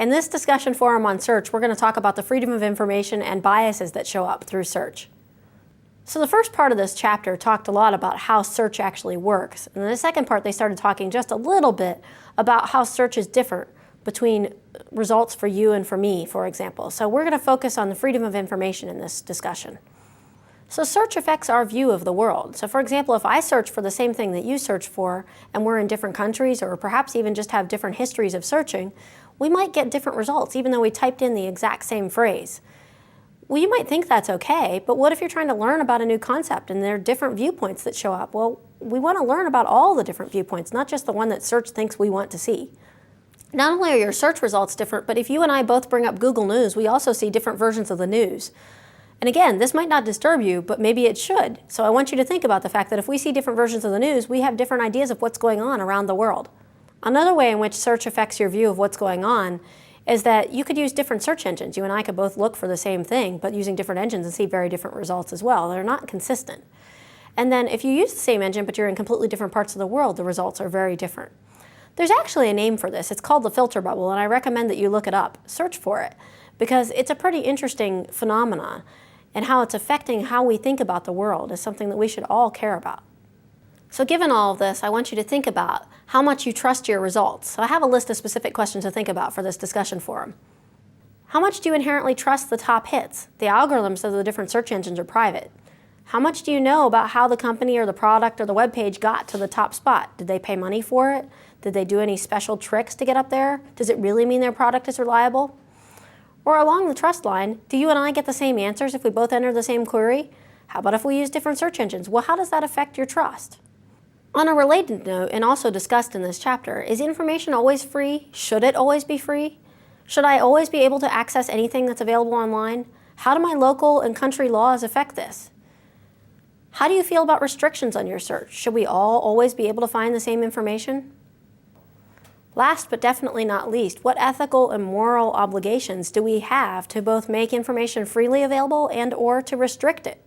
In this discussion forum on search, we're going to talk about the freedom of information and biases that show up through search. So the first part of this chapter talked a lot about how search actually works. And in the second part, they started talking just a little bit about how search is different between results for you and for me, for example. So we're going to focus on the freedom of information in this discussion. So search affects our view of the world. So for example, if I search for the same thing that you search for, and we're in different countries, or perhaps even just have different histories of searching, we might get different results, even though we typed in the exact same phrase. Well, you might think that's okay, but what if you're trying to learn about a new concept and there are different viewpoints that show up? Well, we want to learn about all the different viewpoints, not just the one that search thinks we want to see. Not only are your search results different, but if you and I both bring up Google News, we also see different versions of the news. And again, this might not disturb you, but maybe it should. So I want you to think about the fact that if we see different versions of the news, we have different ideas of what's going on around the world. Another way in which search affects your view of what's going on is that you could use different search engines. You and I could both look for the same thing, but using different engines and see very different results as well. They're not consistent. And then if you use the same engine, but you're in completely different parts of the world, the results are very different. There's actually a name for this. It's called the filter bubble, and I recommend that you look it up. Search for it, because it's a pretty interesting phenomenon, and how it's affecting how we think about the world is something that we should all care about. So given all of this, I want you to think about how much you trust your results. So I have a list of specific questions to think about for this discussion forum. How much do you inherently trust the top hits? The algorithms of the different search engines are private. How much do you know about how the company or the product or the web page got to the top spot? Did they pay money for it? Did they do any special tricks to get up there? Does it really mean their product is reliable? Or along the trust line, do you and I get the same answers if we both enter the same query? How about if we use different search engines? Well, how does that affect your trust? On a related note, and also discussed in this chapter, is information always free? Should it always be free? Should I always be able to access anything that's available online? How do my local and country laws affect this? How do you feel about restrictions on your search? Should we all always be able to find the same information? Last but definitely not least, what ethical and moral obligations do we have to both make information freely available and/or to restrict it?